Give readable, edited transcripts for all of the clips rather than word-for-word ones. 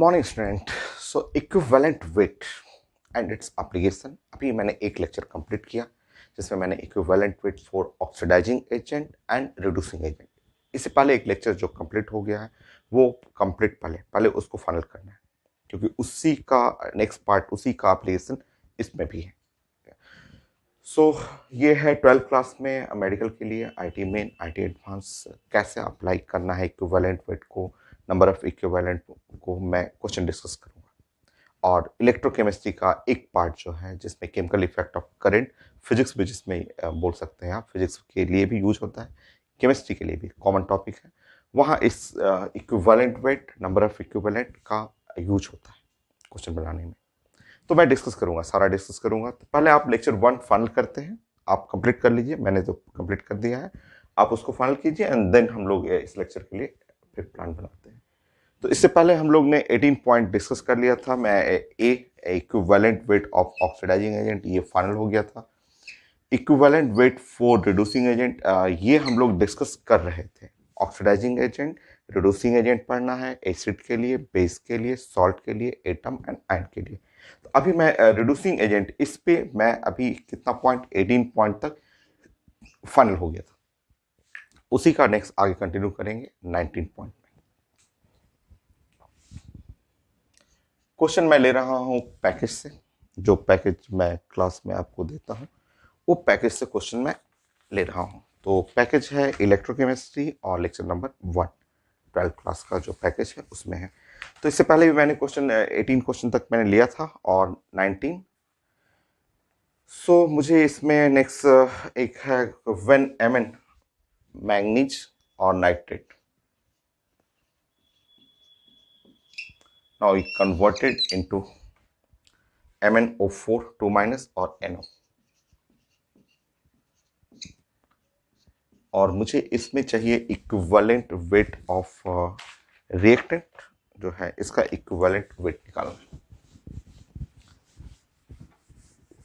Morning student. So equivalent weight and its application, अभी मैंने एक लेक्चर कंप्लीट किया जिसमें मैंने equivalent weight for oxidising agent and reducing agent. इससे पहले एक लेक्चर जो कंप्लीट हो गया है वो कंप्लीट पहले उसको फाइनल करना है, क्योंकि उसी का नेक्स्ट पार्ट, उसी का एप्लीकेशन इसमें भी है। सो ये है 12th क्लास में मेडिकल के लिए आईटी मेन आईटी एडवांस कैसे अप्लाई करना है इक्विवेलेंट वेट को, नंबर ऑफ इक्विवेलेंट को मैं क्वेश्चन डिस्कस करूंगा। और इलेक्ट्रोकेमिस्ट्री का एक पार्ट जो है जिसमें chemical effect of current, physics भी जिसमें बोल सकते हैं आप, फिजिक्स के लिए भी यूज होता है, केमिस्ट्री के लिए भी कॉमन टॉपिक है, वहाँ इस equivalent weight, number of equivalent का यूज होता है क्वेश्चन बनाने में। तो मैं डिस्कस करूंगा, सारा डिस्कस करूंगा। तो पहले आप लेक्चर 1 फाइनल करते हैं, आप कंप्लीट कर लीजिए, मैंने तो कंप्लीट कर दिया है, आप उसको फाइनल कीजिए एंड देन हम लोग इस लेक्चर के लिए फिर प्लान बनाते हैं। तो इससे पहले हम लोग ने 18 पॉइंट डिस्कस कर लिया था। मैं equivalent weight of oxidising agent ये फाइनल हो गया था। Equivalent weight for reducing agent ये हम लोग डिस्कस कर रहे थे। ऑक्सीडाइजिंग एजेंट, रिड्यूसिंग एजेंट पढ़ना है, एसिड के लिए, बेस के लिए, सॉल्ट के लिए, एटम एंड आयन के लिए। तो अभी मैं रिड्यूसिंग एजेंट, इस पे मैं अभी कितना पॉइंट, 18 पॉइंट तक फाइनल हो गया था। उसी का नेक्स्ट आगे कंटिन्यू करेंगे 19 पॉइंट में। क्वेश्चन मैं ले रहा हूं पैकेज से, जो पैकेज मैं क्लास में आपको देता हूं वो पैकेज से क्वेश्चन मैं ले रहा हूं। तो पैकेज है इलेक्ट्रोकेमिस्ट्री और लेक्चर नंबर 1, 12th क्लास का जो पैकेज है उसमें है। तो इससे पहले भी मैंने क्वेश्चन 18 क्वेश्चन तक मैंने लिया था और 19। सो मुझे इसमें नेक्स्ट एक है व्हेन एमन मैंगनीज और nitrate now we converted into MnO4 2- और NO, और मुझे इसमें चाहिए इक्विवेलेंट वेट ऑफ रिएक्टेंट, जो है इसका इक्विवेलेंट वेट निकालना है।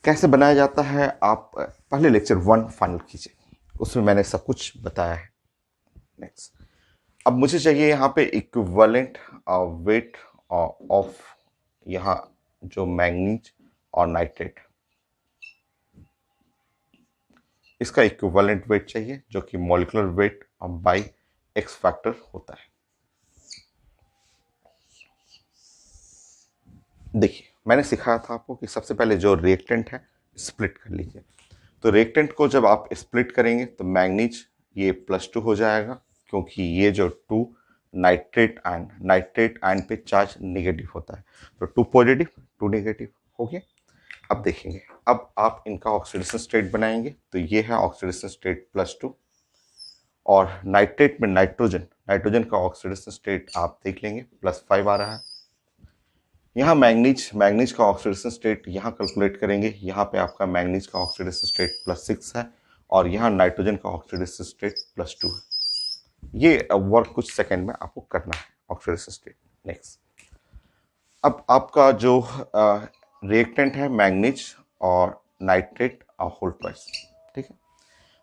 कैसे बनाया जाता है आप पहले लेक्चर 1 फाइनल कीजिए, उसमें मैंने सब कुछ बताया है। नेक्स्ट, अब मुझे चाहिए यहाँ पे इक्विवेलेंट वेट ऑफ यहाँ जो मैंगनीज और नाइट्रेट, इसका इक्विवेलेंट वेट चाहिए जो कि molecular weight by x factor होता है। देखिए मैंने सिखाया था आपको कि सबसे पहले जो रिएक्टेंट है स्प्लिट कर लीजिए। तो रिएक्टेंट को जब आप स्प्लिट करेंगे तो मैंगनीज ये +2 हो जाएगा, क्योंकि ये जो 2 नाइट्रेट आयन पे चार्ज निगेटिव होता है, तो 2 पॉजिटिव 2 नेगेटिव हो गया। अब देखेंगे, अब आप इनका ऑक्सीडेशन स्टेट बनाएंगे। तो ये है ऑक्सीडेशन स्टेट +2, और नाइट्रेट में नाइट्रोजन का ऑक्सीडेशन स्टेट आप देख लेंगे +5 आ रहा है। यहाँ मैंगनीज का ऑक्सीडेशन स्टेट यहाँ कैलकुलेट करेंगे, यहाँ पे आपका मैंगनीज का ऑक्सीडेशन स्टेट +6 है, और यहाँ नाइट्रोजन का ऑक्सीडेशन स्टेट +2 है। ये वर्क कुछ सेकंड में आपको करना है, ऑक्सीडेशन स्टेट। नेक्स्ट, अब आपका जो रिएक्टेंट है मैंगनीज और नाइट्रेट होल ट्वाइस, ठीक है।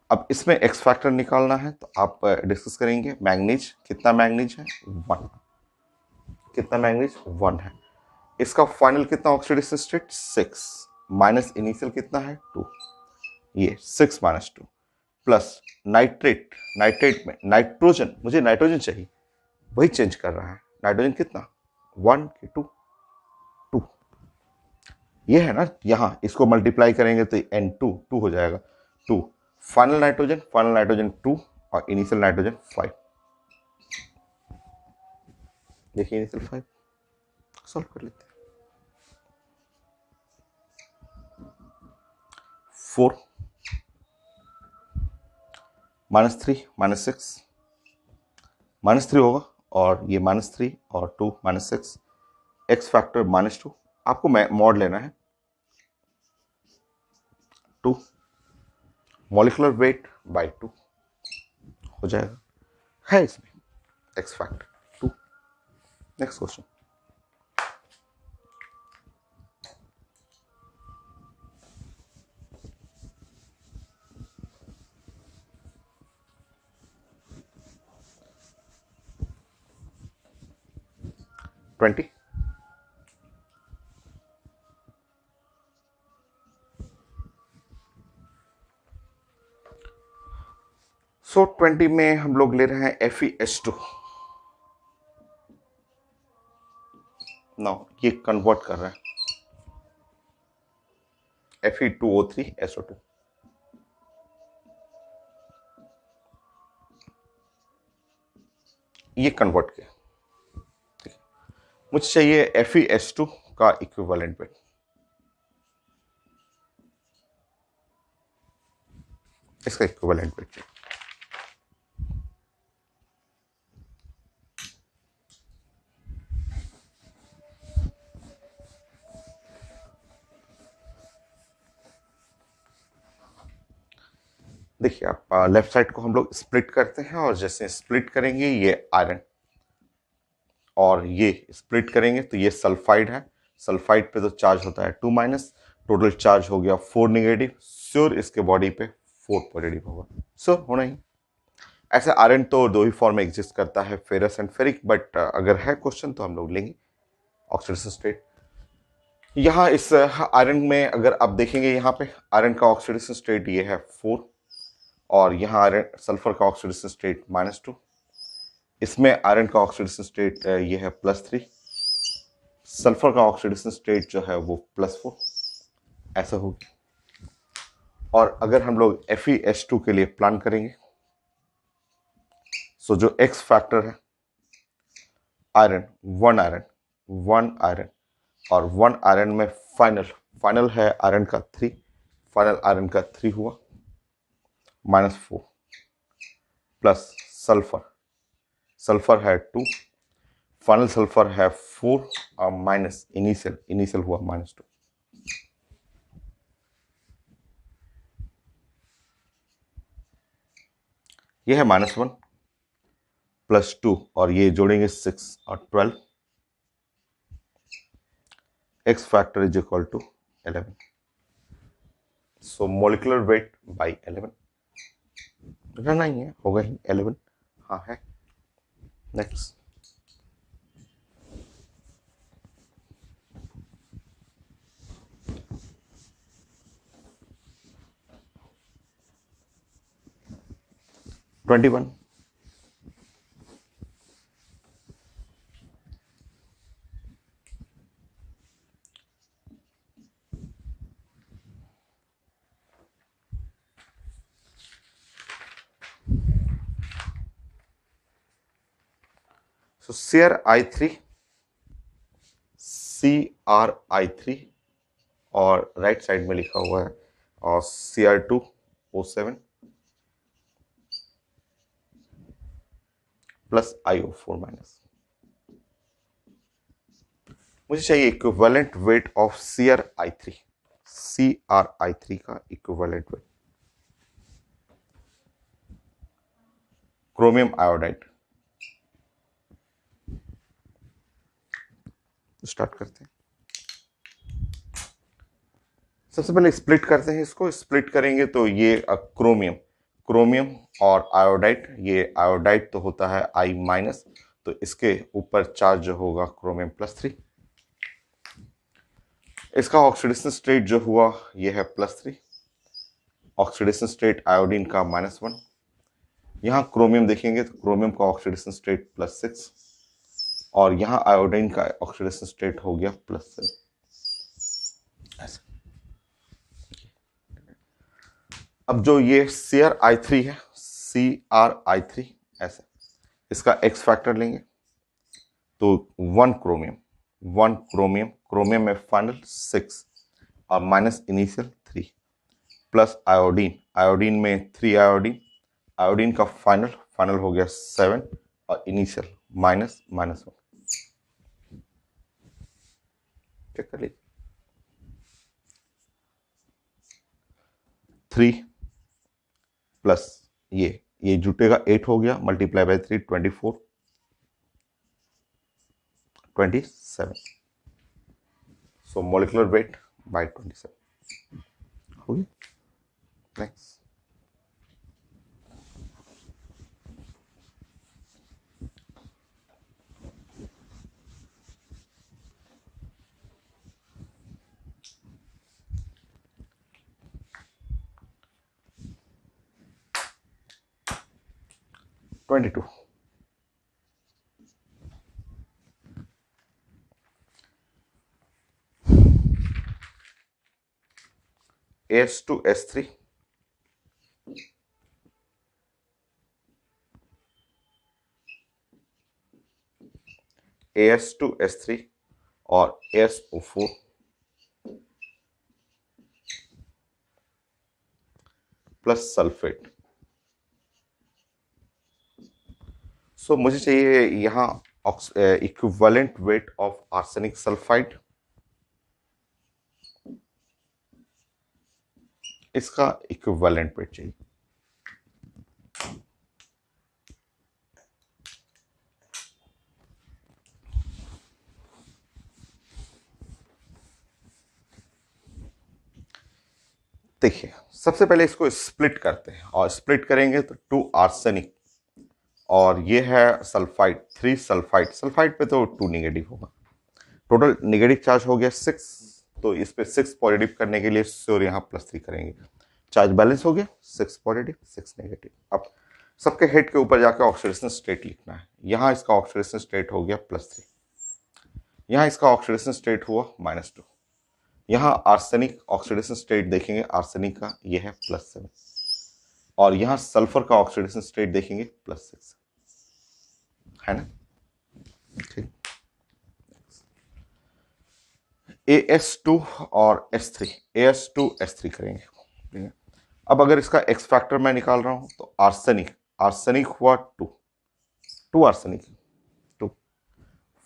अब इसमें एक्स फैक्टर निकालना है, तो आप डिस्कस करेंगे। मैंगनीज, कितना मैंगनीज है 1, कितना मैंगनीज 1 है। इसका फाइनल कितना ऑक्सीडेशन स्टेट 6, माइनस इनिशियल कितना है 2, ये 6 - 2 प्लस नाइट्रेट में नाइट्रोजन, मुझे नाइट्रोजन चाहिए, वही चेंज कर रहा है। नाइट्रोजन कितना 1 की 2 2, ये है ना, यहाँ इसको मल्टीप्लाई करेंगे तो N2 2 हो जाएगा 2, फाइनल नाइट्रोजन 2 और इनिशियल नाइट्रोजन 5। देखिए इनिशियल 5 सॉल्व कर लेते हैं। 4 -3 -6 -3 होगा, और ये -3 और 2 -6, एक्स फैक्टर -2, आपको मॉड लेना है 2, मॉलिक्यूलर वेट बाय 2 हो जाएगा, है इसमें एक्स फैक्टर 2। नेक्स्ट क्वेश्चन, सो 20 में हम लोग ले रहे हैं FeS2। नाउ ये कन्वर्ट कर रहा है Fe2O3SO2। ये कन्वर्ट किया, ठीक है। मुझे चाहिए FeS2 का इक्विवेलेंट वेट। इसका इक्विवेलेंट वेट देखिए, आप लेफ्ट साइड को हम लोग स्प्लिट करते हैं, और जैसे स्प्लिट करेंगे ये आयरन, और ये स्प्लिट करेंगे तो ये सल्फाइड है। सल्फाइड पे तो चार्ज होता है 2-, टोटल चार्ज हो गया 4 नेगेटिव। श्योर इसके बॉडी पे 4 पॉजिटिव होगा, श्योर होना ही। ऐसे आयरन तो दो ही फॉर्म में एग्जिस्ट करता है, फेरस एंड फेरिक, बट अगर है क्वेश्चन तो हम लोग लेंगे ऑक्सीडेशन स्टेट। यहाँ इस आयरन में अगर आप देखेंगे, यहाँ पे आयरन का ऑक्सीडेशन स्टेट ये है 4, और यहाँ आयरन सल्फर का ऑक्सीडेशन स्टेट -2। इसमें आयरन का ऑक्सीडेशन स्टेट ये है +3, सल्फर का ऑक्सीडेशन स्टेट जो है वो +4, ऐसा होगी। और अगर हम लोग FeS2 के लिए प्लान करेंगे, सो जो X फैक्टर है आयरन, 1 आयरन, 1 आयरन, और 1 आयरन में फाइनल है आयरन का 3, फाइनल आयरन का 3 हुआ, -4, प्लस सल्फर है 2, फाइनल सल्फर है 4, और माइनस इनिशियल हुआ -2। ये है -1 +2, और ये जोड़ेंगे 6 और 12। X factor is equal to 11। So molecular weight by 11 रहना ही है, होगा ही 11। हाँ है। नेक्स्ट, -21। सो CrI3 और राइट साइड में लिखा हुआ है और Cr2O7 प्लस IO4-। मुझे चाहिए इक्विवेलेंट वेट ऑफ CrI3 का equivalent weight. Chromium iodide, start करते हैं। सबसे पहले स्प्लिट करते हैं, इसको स्प्लिट करेंगे तो ये क्रोमियम और आयोडाइड, ये आयोडाइड तो होता है I-, तो इसके ऊपर चार्ज जो होगा क्रोमियम +3। इसका ऑक्सीडेशन स्टेट जो हुआ ये है +3, ऑक्सीडेशन स्टेट आयोडीन का -1। यहाँ क्रोमियम देखेंगे तो क्रोमियम का ऑक्सीडेशन स्टेट +6, और यहाँ आयोडीन का ऑक्सीडेशन स्टेट हो गया +7। ऐसे अब जो ये CrI3 है, CrI3 ऐसे, इसका X फैक्टर लेंगे तो 1 क्रोमियम में फाइनल 6 और माइनस इनिशियल 3, प्लस आयोडीन में 3 आयोडीन का फाइनल हो गया 7 और इनिशियल -1। चेक कर लीजिए। 3 प्लस ये जुटेगा 8 हो गया, multiply by 3 24 27। So molecular weight by 27 हो गया। नेक्स्ट, 22. AS2S3, AS2S3 और ASO4 प्लस सल्फेट। सो मुझे चाहिए यहाँ equivalent weight of arsenic sulphide. इसका इक्विवेलेंट वेट चाहिए। देखिए, सबसे पहले इसको स्प्लिट करते हैं और स्प्लिट करेंगे तो 2 आर्सेनिक और ये है सल्फाइड, 3 सल्फाइड। सल्फाइड पे तो 2 नेगेटिव होगा। टोटल नेगेटिव चार्ज हो गया 6, तो इस पे 6 पॉजिटिव करने के लिए श्योर यहाँ +3 करेंगे। चार्ज बैलेंस हो गया, 6 पॉजिटिव 6 नेगेटिव। अब सबके हेड के ऊपर जाकर ऑक्सीडेशन स्टेट लिखना है। यहाँ इसका ऑक्सीडेशन स्टेट हो गया +3, यहाँ इसका ऑक्सीडेशन स्टेट हुआ -2। यहाँ आर्सेनिक ऑक्सीडेशन स्टेट देखेंगे, आर्सेनिक का ये है +7 और यहाँ सल्फर का ऑक्सीडेशन स्टेट देखेंगे +6, है ना। ठीक, AS2 और S3, AS2 S3 करेंगे। ठीक है, अब अगर इसका एक्स फैक्टर मैं निकाल रहा हूं तो आर्सेनिक हुआ 2 arsenic 2,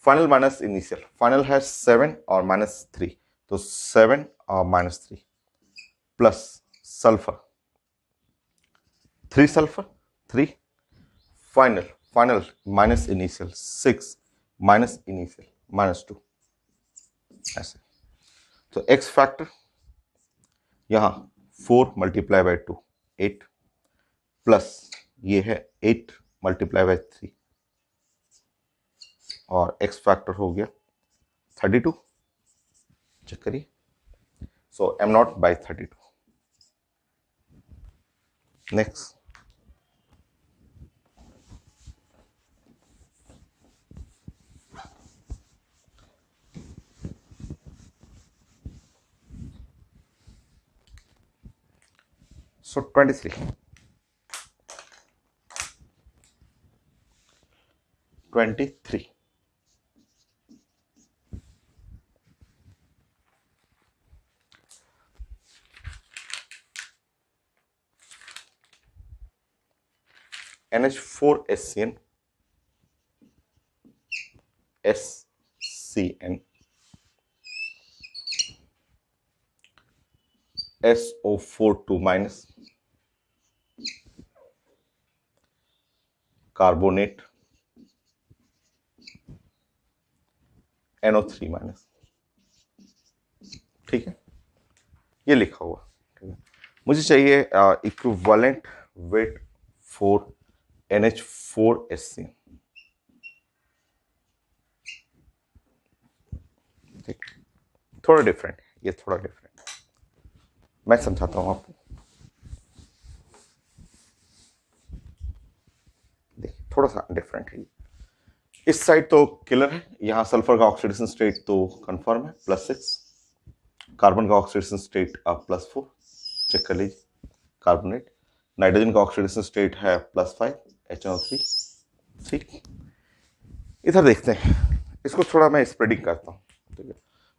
final minus initial, final है 7 और -3, तो 7 और -3 plus sulphur 3 sulphur 3, final minus initial 6 minus initial -2, ऐसे। तो एक्स फैक्टर यहां 4 मल्टीप्लाई बाय 2 8 प्लस ये है 8 मल्टीप्लाई बाय 3 और एक्स फैक्टर हो गया 32। चेक करिए, सो m0 बाय 32। नेक्स्ट, सो 23 NH4SCN SCN SO4 2- carbonate NO3-। ठीक है, ये लिखा हुआ। ठीक है, मुझे चाहिए इक्विवेलेंट वेट फॉर NH4SCN। ठीक, थोड़ा डिफरेंट है, ये थोड़ा डिफरेंट, मैं समझाता हूं आपको। देखिए, थोड़ा सा डिफरेंट है। इस साइड तो किलर है, यहां सल्फर का ऑक्सीडेशन स्टेट तो कंफर्म है +6, कार्बन का ऑक्सीडेशन स्टेट +4, चेक कर लीजिए। कार्बोनेट, नाइट्रोजन का ऑक्सीडेशन स्टेट है +5 HNO3। ठीक, इधर देखते हैं, इसको थोड़ा मैं स्प्लिटिंग करता हूँ। ठीक है,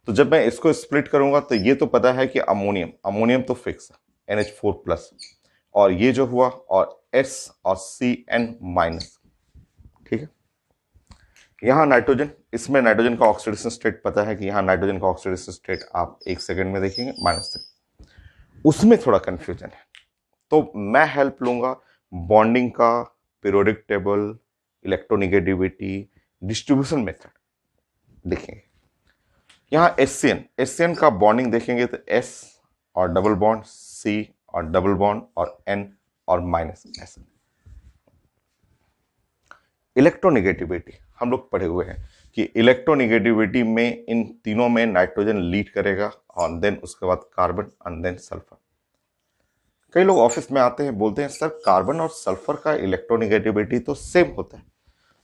तो जब मैं इसको स्प्लिट करूंगा तो ये तो पता है कि अमोनियम तो फिक्स है NH4+, और ये जो हुआ और S और CN-। ठीक है, यहाँ नाइट्रोजन, इसमें नाइट्रोजन का ऑक्सीडेशन स्टेट पता है कि यहाँ नाइट्रोजन का ऑक्सीडेशन स्टेट आप 1 सेकंड में देखेंगे -3, उसमें थोड़ा कंफ्यूजन है, तो मैं हेल्प लूंगा बॉन्डिंग का, periodic table, electronegativity, distribution method देखेंगे। यहाँ एससीएन का बॉन्डिंग देखेंगे तो S और डबल बॉन्ड, C और डबल बॉन्ड और N और -S। इलेक्ट्रोनिगेटिविटी हम लोग पढ़े हुए हैं कि इलेक्ट्रोनिगेटिविटी में इन तीनों में नाइट्रोजन लीड करेगा और देन उसके बाद कार्बन और देन सल्फर। कई लोग ऑफिस में आते हैं, बोलते हैं सर कार्बन और सल्फर का इलेक्ट्रोनेगेटिविटी तो सेम होता है।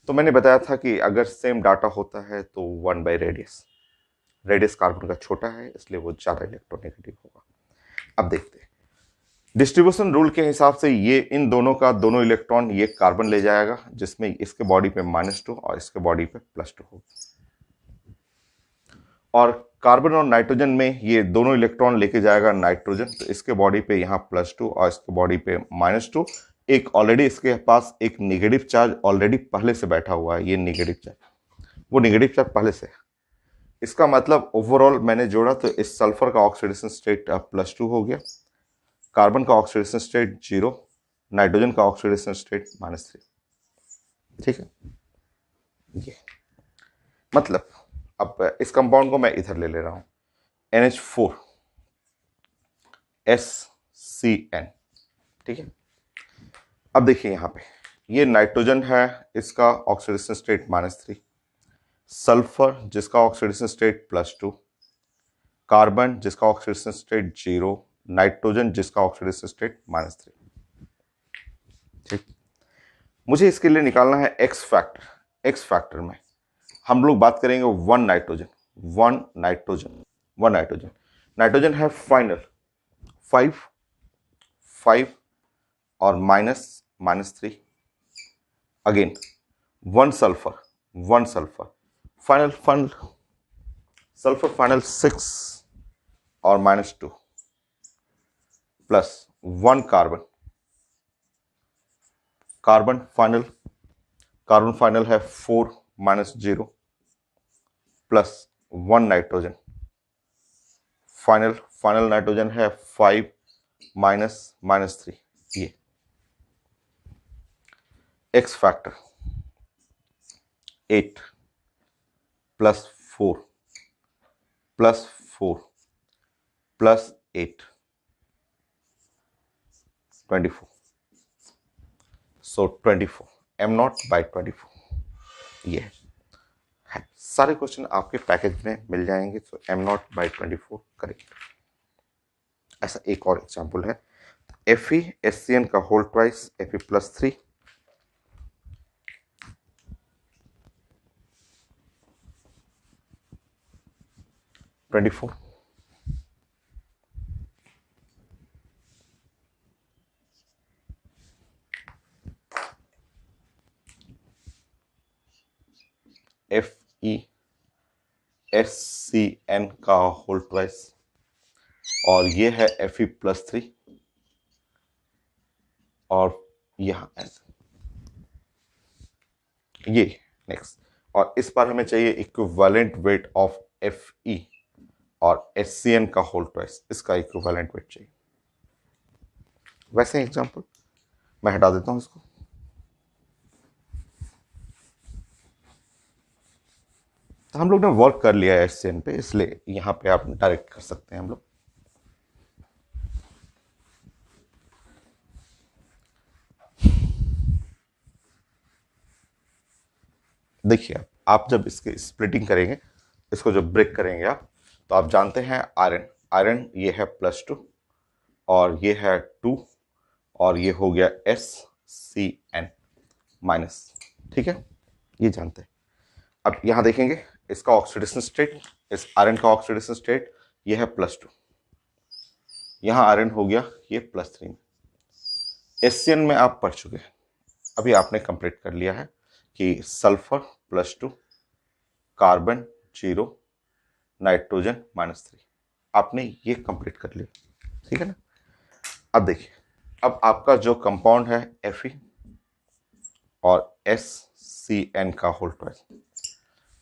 तो मैंने बताया था कि अगर सेम डाटा होता है तो 1/रेडियस, रेडियस कार्बन का छोटा है इसलिए वो ज्यादा इलेक्ट्रोनेगेटिव होगा। अब देखते हैं डिस्ट्रीब्यूशन रूल के हिसाब से ये इन दोनों का दोनों इलेक्ट्रॉन ये कार्बन ले जाएगा, जिसमें इसके बॉडी पे -2 और इसके बॉडी पे +2 होगा। और कार्बन और नाइट्रोजन में ये दोनों इलेक्ट्रॉन लेके जाएगा नाइट्रोजन, तो इसके बॉडी पे यहाँ +2 और इसके बॉडी पे -2। एक ऑलरेडी इसके पास एक निगेटिव चार्ज ऑलरेडी पहले से बैठा हुआ है, ये निगेटिव चार्ज, वो निगेटिव चार्ज पहले से है। इसका मतलब ओवरऑल मैंने जोड़ा तो इस सल्फर का ऑक्सीडेशन स्टेट +2 हो गया, कार्बन का ऑक्सीडेशन स्टेट 0, नाइट्रोजन का ऑक्सीडेशन स्टेट -3। ठीक है, ये मतलब अब इस कंपाउंड को मैं इधर ले रहा हूं, NH4 SCN। ठीक है, अब देखिए यहां पे ये नाइट्रोजन है, इसका ऑक्सीडेशन स्टेट -3, सल्फर जिसका ऑक्सीडेशन स्टेट +2, कार्बन जिसका ऑक्सीडेशन स्टेट 0, नाइट्रोजन जिसका ऑक्सीडेशन स्टेट -3। ठीक, मुझे इसके लिए निकालना है एक्स फैक्टर। एक्स फैक्टर में हम लोग बात करेंगे वन नाइट्रोजन। नाइट्रोजन है फाइनल 5 और -3। Again one sulphur final sulphur final 6 और -2 प्लस वन कार्बन फाइनल है 4 -0 plus one nitrogen final nitrogen है 5 -3। ये एक्स फैक्टर 8 +4 + 8 24। सो 24 m0/24 ये है। सारे क्वेश्चन आपके पैकेज में मिल जाएंगे, तो m0/24 करेंगे। ऐसा एक और एग्जांपल है, FeSCN का होल ट्वाइस Fe+3 24 FeSCN का होल ट्वाइस, और ये है Fe+3 और यहां ऐसे ये नेक्स्ट। और इस बार हमें चाहिए इक्विवेलेंट वेट ऑफ Fe और SCN का होल ट्वाइस, इसका इक्विवेलेंट वेट चाहिए। वैसे एग्जांपल मैं हटा देता हूं इसको। तो हम लोग ने वर्क कर लिया है SCN पे, इसलिए यहां पे आप डायरेक्ट कर सकते हैं हम लोग। देखिए आप जब इसकी स्प्लिटिंग करेंगे, इसको जब ब्रेक करेंगे आप, तो आप जानते हैं आयरन ये है +2 और ये है 2 और ये हो गया SCN माइनस। ठीक है, ये जानते हैं। अब यहां देखेंगे इसका ऑक्सीडेशन स्टेट, इस आयरन का ऑक्सीडेशन स्टेट ये है +2, यहां आयरन हो गया ये +3। SCN में आप पढ़ चुके हैं, अभी आपने कंप्लीट कर लिया है कि सल्फर +2, कार्बन 0, नाइट्रोजन -3। आपने ये कंप्लीट कर लिया, ठीक है ना। अब देखिए, अब आपका जो कंपाउंड है Fe और SCN का होल ट्वाइस,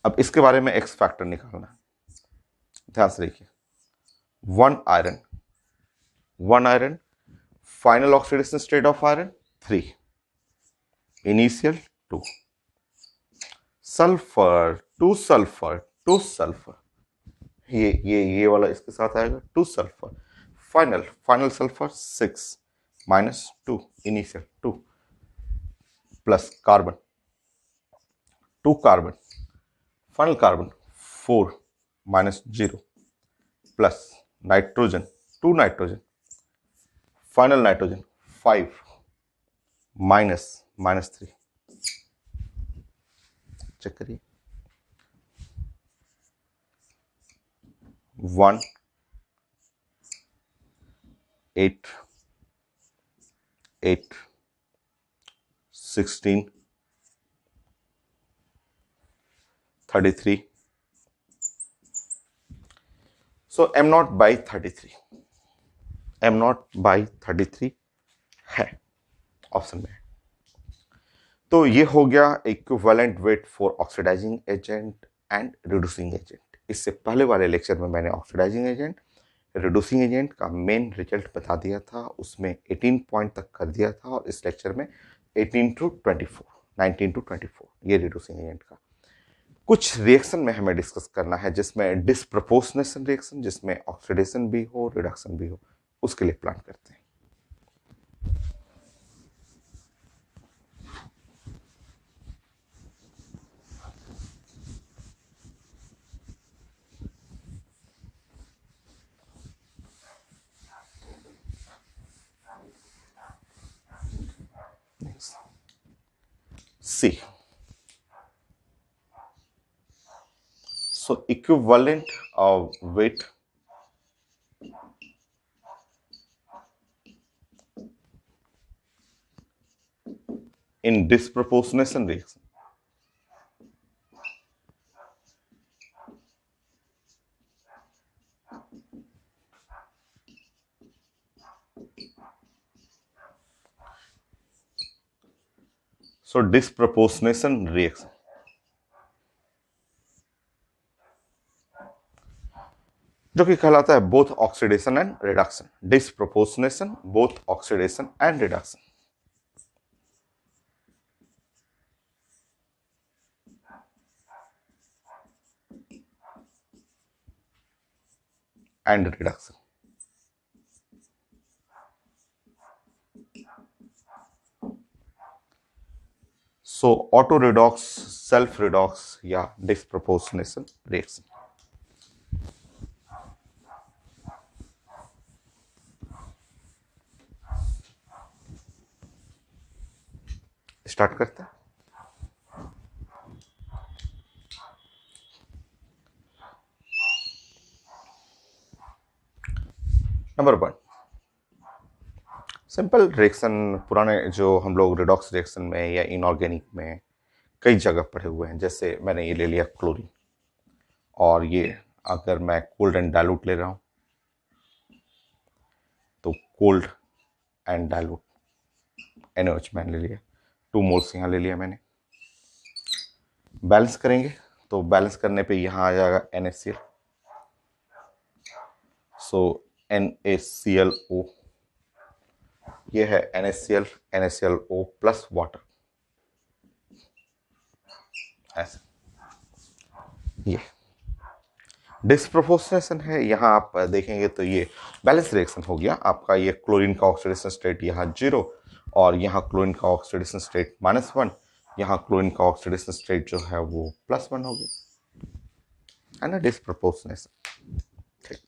अब इसके बारे में एक्स फैक्टर निकालना है। ध्यान से देखिए, one iron final oxidation state of iron 3, initial 2, sulphur to sulphur ये वाला इसके साथ आएगा, 2 sulphur, final sulphur 6 -2, initial 2 plus carbon 2 carbon, final carbon 4 -0 plus nitrogen 2 nitrogen final nitrogen 5 -3, check करिए 1 8 8 16 33. So m naught by 33, m naught by 33 है option में। तो ये हो गया equivalent weight for oxidising agent and reducing agent. इससे पहले वाले लेक्चर में मैंने ऑक्सीडाइजिंग एजेंट, रिड्यूसिंग एजेंट का मेन रिजल्ट बता दिया था, उसमें 18 पॉइंट तक कर दिया था, और इस लेक्चर में 18 to 24, 19 to 24 ये रिड्यूसिंग एजेंट का। कुछ रिएक्शन में हमें डिस्कस करना है जिसमें डिस्प्रपोर्शनेशन रिएक्शन, जिसमें ऑक्सीडेशन भी हो, रिडक्शन भी हो, उसके लिए प्लान करते हैं। C. So equivalent of weight in disproportionation reaction. So disproportionation reaction. जो कि कहलाता है both oxidation and reduction. Disproportionation, both oxidation and reduction. And reduction. So auto redox, self redox या डिस्प्रोपोर्शनेशन रिएक्शन। स्टार्ट करते हैं। Number 1, simple reaction. पुराने जो हम लोग रिडॉक्स रिएक्शन में या इनऑर्गेनिक में कई जगह पढ़े हुए हैं। जैसे मैंने ये ले लिया क्लोरीन, और ये अगर मैं कोल्ड एंड डाइल्यूट ले रहा हूं तो कोल्ड एंड डाइल्यूट NaOH मैंने ले लिया, 2 मोल्स यहाँ ले लिया मैंने। बैलेंस करेंगे तो बैलेंस करने पे यहाँ आ जाएगा NaCl, सो NaClO, ये है NaCl, NaClO प्लस वाटर, ऐसे। ये डिस्प्रोपोर्शनेशन है, यहाँ आप देखेंगे तो ये बैलेंस रिएक्शन हो गया आपका। ये क्लोरीन का ऑक्सीडेशन स्टेट यहाँ 0, और यहाँ क्लोरीन का ऑक्सीडेशन स्टेट -1, यहाँ क्लोरीन का ऑक्सीडेशन स्टेट जो है वो +1 हो गया, है ना, डिस्प्रोपोर्शनेशन। ठीक,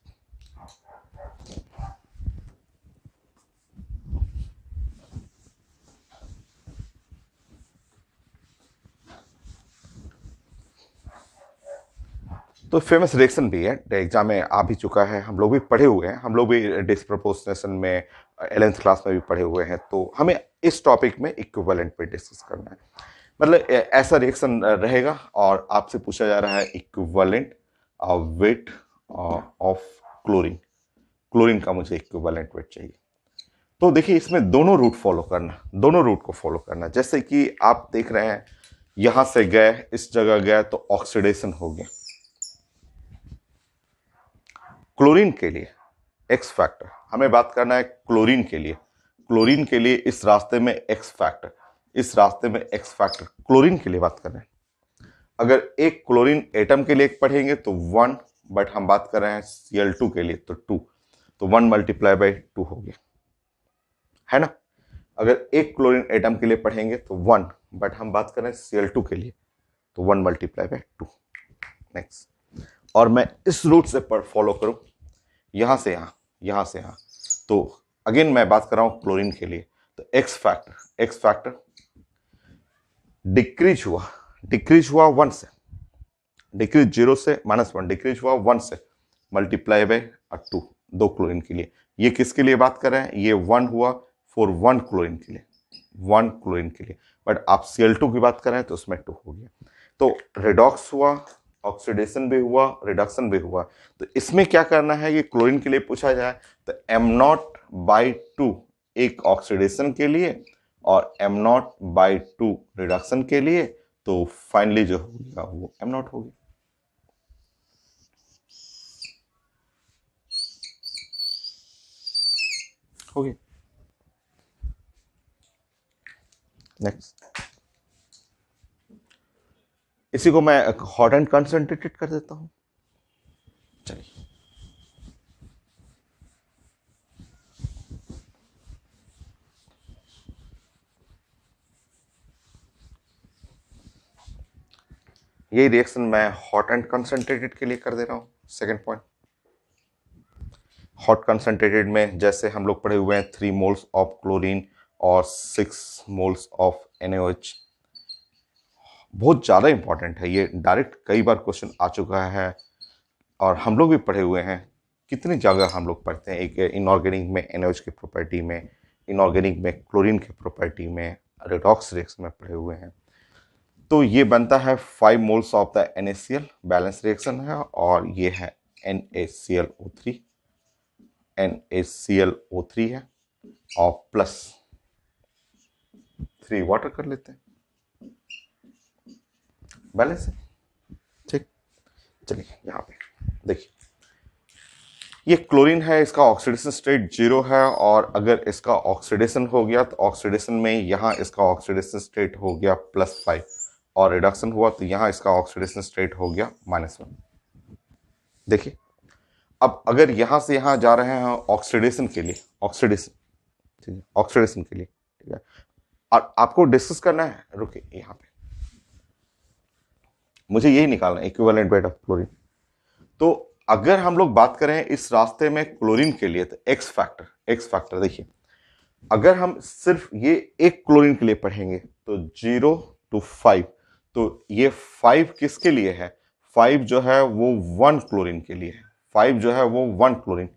तो फेमस रिएक्शन भी है, एग्जाम में आ भी चुका है, हम लोग भी पढ़े हुए हैं, हम लोग भी डिस्प्रोपोर्शनेशन में 11th क्लास में भी पढ़े हुए हैं। तो हमें इस टॉपिक में इक्विवेलेंट पे डिस्कस करना है। मतलब ऐसा रिएक्शन रहेगा और आपसे पूछा जा रहा है equivalent weight of chlorine. Chlorine का मुझे इक्विवेलेंट वेट चाहिए। तो देखिए इसमें दोनों रूट फॉलो करना, दोनों रूट को फॉलो करना। जैसे कि आप देख रहे हैं यहां से गए, इस जगह गए तो ऑक्सीडेशन हो गया। क्लोरीन के लिए एक्स फैक्टर, हमें बात करना है क्लोरीन के लिए। क्लोरीन के लिए इस रास्ते में एक्स फैक्टर, इस रास्ते में एक्स फैक्टर, क्लोरीन के लिए बात कर रहे हैं। अगर एक क्लोरीन एटम के लिए पढ़ेंगे तो 1, बट हम बात कर रहे हैं Cl2 के लिए तो 2, तो 1 × 2 हो गया, है ना। अगर एक क्लोरीन एटम के लिए पढ़ेंगे तो 1, बट हम बात कर रहे हैं Cl2 के लिए तो 1 × 2। नेक्स्ट, और मैं इस रूट से पर फॉलो करूं, यहां से यहां, यहां से यहां, तो अगेन मैं बात कर रहा हूं क्लोरीन के लिए, तो एक्स फैक्टर डिक्रीज हुआ 1 से, डिक्रीज 0 से -1, डिक्रीज हुआ 1 से, मल्टीप्लाई बाय 2, 2 क्लोरीन के लिए। ये किसके लिए बात कर रहे हैं, ये 1 हुआ फॉर 1 क्लोरीन के लिए, 1 क्लोरीन के लिए, बट आप Cl2 की बात कर रहे हैं तो उसमें 2 हो गया। तो रिडॉक्स हुआ, ऑक्सीडेशन भी हुआ, रिडक्शन भी हुआ। तो इसमें क्या करना है, ये क्लोरीन के लिए पूछा जाए तो m0/2 एक ऑक्सीडेशन के लिए और m0/2 रिडक्शन के लिए, तो फाइनली जो हो गया वो m0 हो गया। नेक्स्ट, इसी को मैं हॉट एंड कंसंट्रेटेड कर देता हूं। चलिए, यही रिएक्शन मैं हॉट एंड कंसंट्रेटेड के लिए कर दे रहा हूं। सेकेंड पॉइंट, हॉट कंसंट्रेटेड में जैसे हम लोग पढ़े हुए हैं 3 मोल्स ऑफ क्लोरीन और 6 मोल्स ऑफ NaOH। बहुत ज़्यादा इंपॉर्टेंट है ये, डायरेक्ट कई बार क्वेश्चन आ चुका है और हम लोग भी पढ़े हुए हैं। कितनी जगह हम लोग पढ़ते हैं, एक इनऑर्गेनिक में NaOH की प्रॉपर्टी में, इनऑर्गेनिक में क्लोरीन की प्रॉपर्टी में, रेडॉक्स रिएक्शन में पढ़े हुए हैं। तो ये बनता है 5 moles of the NaCl, balance reaction है, और ये है NaClO3, NaClO3 है और प्लस 3 वाटर कर लेते हैं, बैलेंस है। ठीक, चलिए यहां पे देखिए, ये क्लोरीन है, इसका ऑक्सीडेशन स्टेट 0 है, और अगर इसका ऑक्सीडेशन हो गया तो ऑक्सीडेशन में यहां इसका ऑक्सीडेशन स्टेट हो गया +5, और रिडक्शन हुआ तो यहां इसका ऑक्सीडेशन स्टेट हो गया -1। देखिए, अब अगर यहां से यहां जा रहे हैं ऑक्सीडेशन के लिए, ऑक्सीडेशन, ठीक है, ऑक्सीडेशन के लिए, ठीक है, और आपको डिस्कस करना है, रुकिए यहां पे मुझे यही निकालना है, इक्विवेलेंट वेट ऑफ क्लोरीन। तो अगर हम लोग बात करें इस रास्ते में क्लोरीन के लिए, तो एक्स फैक्टर देखिए, अगर हम सिर्फ ये एक क्लोरीन के लिए पढ़ेंगे तो 0 to 5, तो ये 5 किसके लिए है, 5 जो है वो 1 क्लोरीन के लिए है, 5 जो है वो 1 chlorine,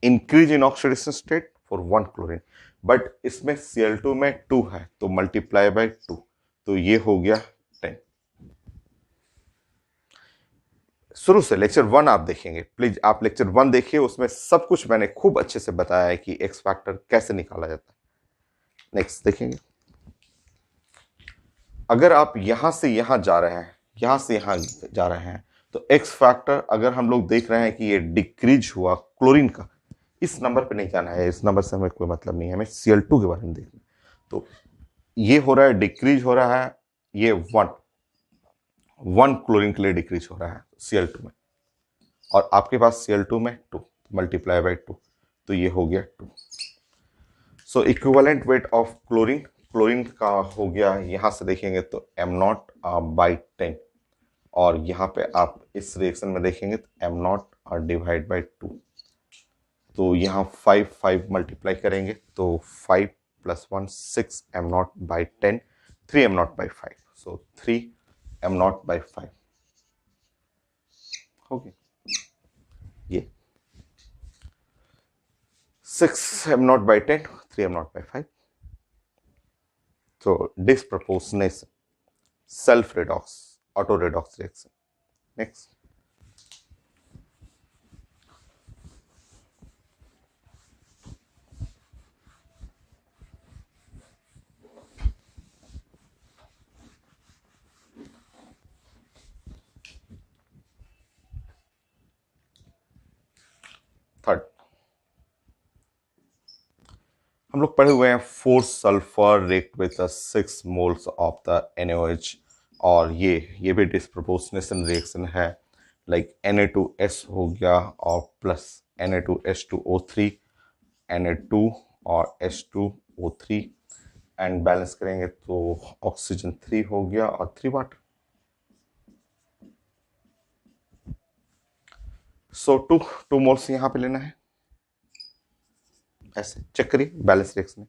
increase in oxidation state for 1 chlorine, but इसमें Cl2 में 2 है तो मल्टीप्लाई बाय 2, तो ये हो गया 10। शुरू से लेक्चर 1 आप देखेंगे, प्लीज आप लेक्चर 1 देखिए, उसमें सब कुछ मैंने खूब अच्छे से बताया है कि एक्स फैक्टर कैसे निकाला जाता है। नेक्स्ट देखेंगे, अगर आप यहां से यहां जा रहे हैं, यहां से यहां जा रहे हैं, तो एक्स फैक्टर अगर हम लोग देख रहे हैं कि ये डिक्रीज हुआ क्लोरीन का, इस नंबर पे नहीं जाना है, इस नंबर से हमें कोई मतलब नहीं है, हमें Cl2 के बारे में देखना है। तो ये हो रहा है, डिक्रीज हो रहा है, ये 1 क्लोरीन के लिए डिक्रीज हो रहा है Cl2 में, और आपके पास Cl2 में 2 मल्टीप्लाई बाय 2, तो ये हो गया 2। सो इक्विवेलेंट वेट ऑफ क्लोरीन का हो गया, यहां से देखेंगे तो m0/10, और यहाँ पे आप इस रिएक्शन में देखेंगे तो m0 डिवाइड बाई 2, तो यहाँ 5 मल्टीप्लाई करेंगे तो 5 + 1 6 m0/10, 3 m0/5, सो 3 m0/5 हो गया। ये 6 m0/10, 3 m0/5, so disproportionation, self redox, auto redox reaction. Next, third, हम लोग पढ़े हुए हैं 4 sulphur react with 6 moles of the NaOH, और ये भी डिस्प्रोपोर्शनेशन रिएक्शन है, लाइक Na2S हो गया और प्लस Na2H2O3, Na2 और H2O3, एंड बैलेंस करेंगे तो ऑक्सीजन 3 हो गया और 3 वाटर। सो 2 मोल्स यहाँ पे लेना है, ऐसे चेक करिए, बैलेंस रिएक्शन है,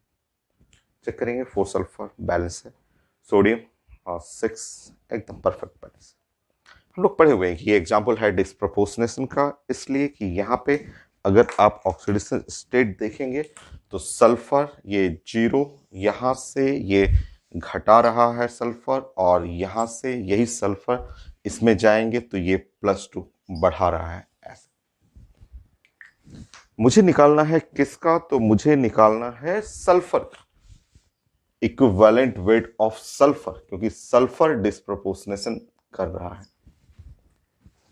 चेक करेंगे 4 सल्फर बैलेंस है, सोडियम और 6 एकदम परफेक्ट बैलेंस। हम लोग पढ़े हुए हैं कि ये एग्जाम्पल है डिस्प्रपोर्शनेशन का, इसलिए कि यहाँ पे अगर आप ऑक्सीडेशन स्टेट देखेंगे तो सल्फर ये 0, यहाँ से ये घटा रहा है सल्फर, और यहाँ से यही सल्फर इसमें जाएंगे तो ये +2 बढ़ा रहा है। ऐसे मुझे निकालना है किसका, तो मुझे निकालना है सल्फर का, इक्विवेलेंट वेट ऑफ सल्फर, क्योंकि सल्फर डिस्प्रपोर्शनेशन कर रहा है।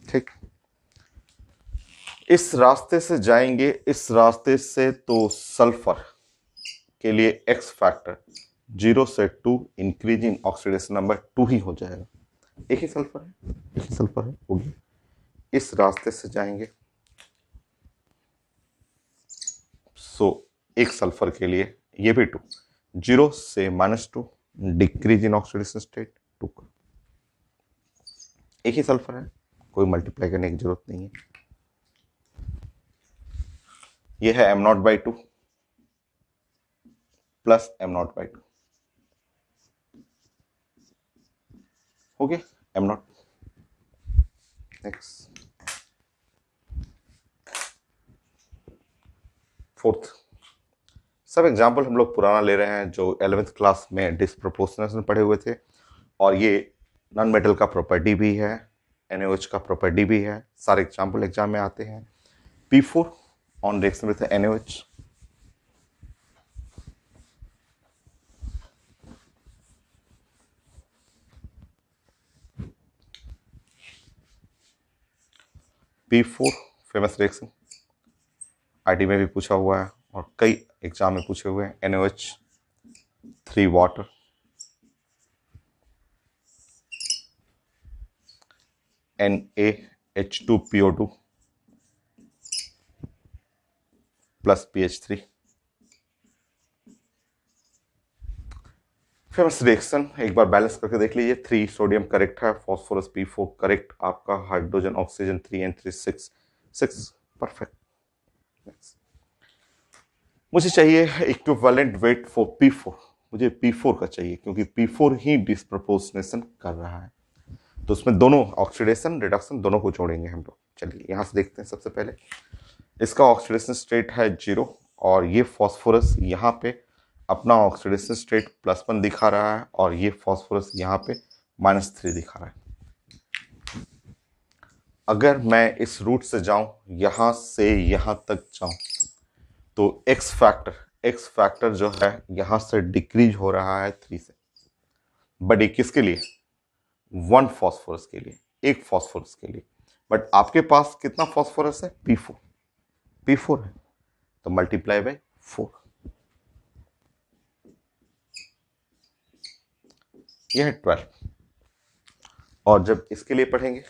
ठीक, इस रास्ते से जाएंगे, इस रास्ते से, तो सल्फर के लिए एक्स फैक्टर 0 से 2 इंक्रीज इन ऑक्सीडेशन नंबर 2 ही हो जाएगा। एक ही सल्फर है, एक ही सल्फर है, होगी। इस रास्ते से जाएंगे, सो एक सल्फर के लिए ये भी 2, 0 से -2 डिक्रीज इन ऑक्सीडेशन स्टेट 2 का। एक ही सल्फर है, कोई मल्टीप्लाई करने की जरूरत नहीं है। ये है m0/2 प्लस m0/2, हो गया m0। नेक्स्ट, फोर्थ, सब एग्जाम्पल हम लोग पुराना ले रहे हैं जो 11th क्लास में डिस्प्रपोर्शनेशन पढ़े हुए थे, और ये नॉन मेटल का प्रॉपर्टी भी है, NaOH का प्रॉपर्टी भी है, सारे एग्जाम्पल एग्जाम में आते हैं। P4 on reaction with NaOH, P4 famous reaction, IT में भी पूछा हुआ है और कई एग्जाम में पूछे हुए हैं। NaOH 3 water, NaH2PO2 plus PH3, famous reaction. एक बार बैलेंस करके देख लीजिए, 3 सोडियम करेक्ट है, फॉस्फोरस P4 करेक्ट, आपका हाइड्रोजन ऑक्सीजन 3N3 6 परफेक्ट। मुझे चाहिए इक्विवेलेंट वेट फॉर P4, मुझे P4 का चाहिए क्योंकि P4 ही डिस्प्रपोर्शनेशन कर रहा है, तो उसमें दोनों ऑक्सीडेशन रिडक्शन दोनों को जोड़ेंगे हम लोग। चलिए यहां से देखते हैं। सबसे पहले इसका ऑक्सीडेशन स्टेट है 0, और ये फॉस्फोरस यहाँ पे अपना ऑक्सीडेशन स्टेट +1 दिखा रहा है, और ये फॉस्फोरस यहाँ पे -3 दिखा रहा है। अगर मैं इस रूट से जाऊं, यहां से यहां तक जाऊं, तो एक्स फैक्टर जो है यहां से डिक्रीज हो रहा है 3 से, बट ये किसके लिए, 1 फॉस्फोरस के लिए, एक फॉस्फोरस के लिए। बट आपके पास कितना फॉस्फोरस है, P4 है, तो मल्टीप्लाई बाय 4, यह है 12। और जब इसके लिए पढ़ेंगे,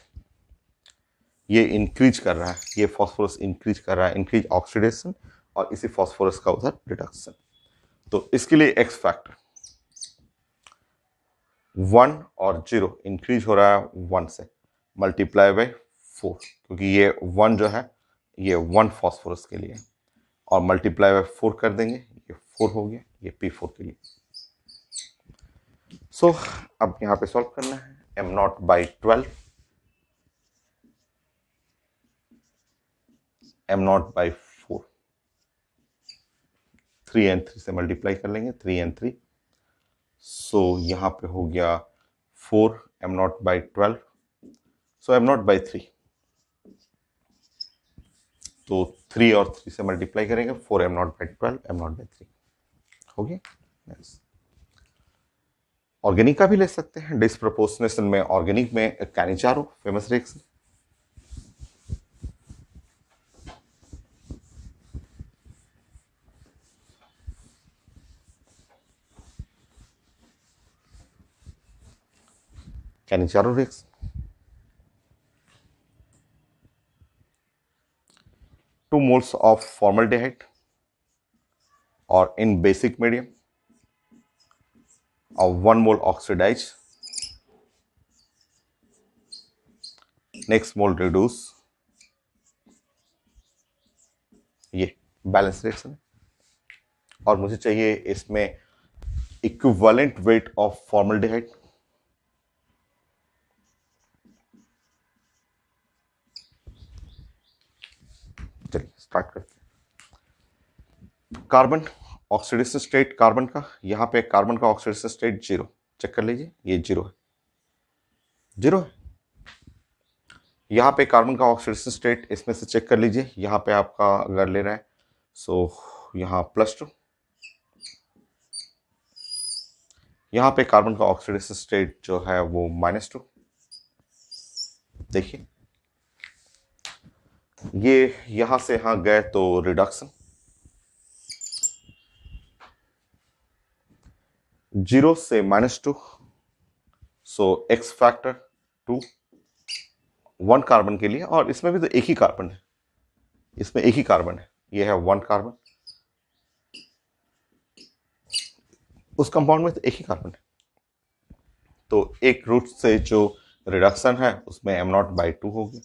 ये इंक्रीज कर रहा है, ये फॉस्फोरस इंक्रीज कर रहा है, इंक्रीज ऑक्सीडेशन, और इसी फॉस्फोरस का उधर रिडक्शन, तो इसके लिए एक्स फैक्टर 1 और 0 इंक्रीज हो रहा है 1 से, मल्टीप्लाई बाय 4, क्योंकि ये 1 जो है ये 1 फॉस्फोरस के लिए, और मल्टीप्लाई बाय 4 कर देंगे, ये 4 हो गया, ये P4 के लिए। सो अब यहाँ पे सॉल्व करना है, m0/12 m0/4, 3N3 से मल्टीप्लाई कर लेंगे, 3N3, सो यहाँ पे हो गया 4 m0/12, सो m0/3, तो 3 और 3 से मल्टीप्लाई करेंगे, 4 m0/12 m0/3 हो गया। नेक्स्ट, ऑर्गेनिक का भी ले सकते हैं, डिस्प्रपोर्शनेशन में ऑर्गेनिक में Cannizzaro famous reaction, Cannizzaro reaction, 2 moles of formaldehyde or in basic medium, or 1 mole oxidize, next mole reduce, ये बैलेंस रिएक्शन है। और मुझे चाहिए इसमें इक्विवेलेंट वेट ऑफ फॉर्मल्डिहाइड। चलिए स्टार्ट करते हैं। कार्बन ऑक्सीडेशन स्टेट कार्बन का, यहाँ पे कार्बन का ऑक्सीडेशन स्टेट 0, चेक कर लीजिए, ये 0 है, 0 है। यहाँ पे कार्बन का ऑक्सीडेशन स्टेट इसमें से चेक कर लीजिए, यहाँ पे आपका अगर ले रहे हैं सो यहाँ +2, यहाँ पे कार्बन का ऑक्सीडेशन स्टेट जो है वो -2। देखिए ये यहां से यहां गए तो रिडक्शन, 0 से -2, सो एक्स फैक्टर 2, 1 कार्बन के लिए। और इसमें भी तो एक ही कार्बन है, इसमें एक ही कार्बन है, ये है 1 कार्बन, उस कंपाउंड में तो एक ही कार्बन है। तो एक रूट से जो रिडक्शन है उसमें m0/2 होगी।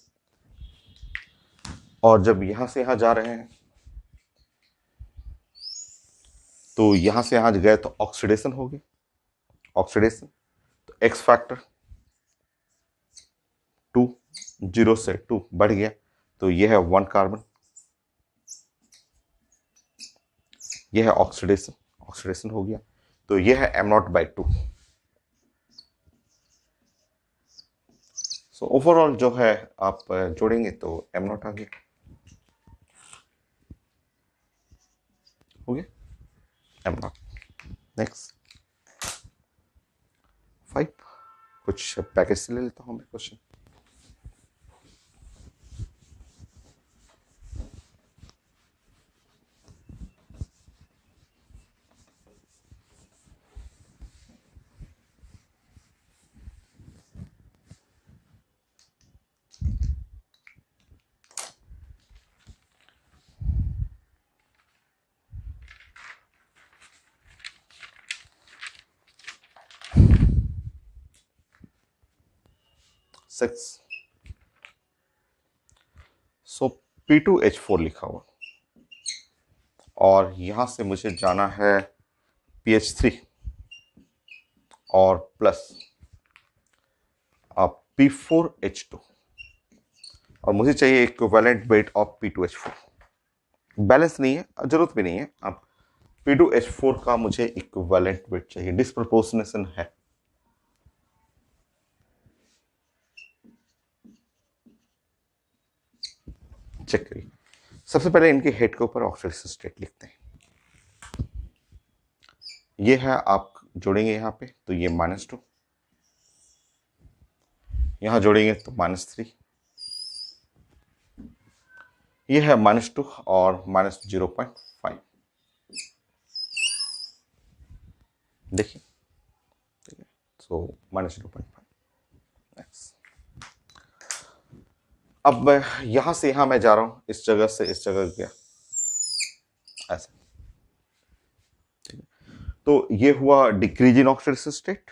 और जब यहां से यहां जा रहे हैं तो यहां से यहां गए तो ऑक्सीडेशन होगी, ऑक्सीडेशन, तो एक्स फैक्टर 2, 0 से 2 बढ़ गया, तो यह है 1 कार्बन, यह है ऑक्सीडेशन, ऑक्सीडेशन हो गया, तो यह है m0/2। सो ओवरऑल जो है आप जोड़ेंगे तो m0 आ गया, हो गया m0। नेक्स्ट 5, कुछ पैकेज से ले लेता हूं मैं क्वेश्चन। सिक्स, सो P2H4 लिखा हुआ, और यहां से मुझे जाना है PH3 और प्लस P4H2, और मुझे चाहिए equivalent weight of P2H4। Balance नहीं है, जरूरत भी नहीं है, आप P2H4 का मुझे इक्विवेलेंट वेट चाहिए, डिस्प्रपोर्शनेशन है। चेक करिए, सबसे पहले इनके हेड के ऊपर ऑक्सीडेशन स्टेट लिखते हैं। ये है, आप जोड़ेंगे यहाँ पे तो ये -2, यहां जोड़ेंगे तो -3, ये है -2 और -0.5। देखिए, सो -0.5। अब मैं यहां से यहां मैं जा रहा हूं, इस जगह से इस जगह गया ऐसे, तो ये हुआ decrease in oxidation state.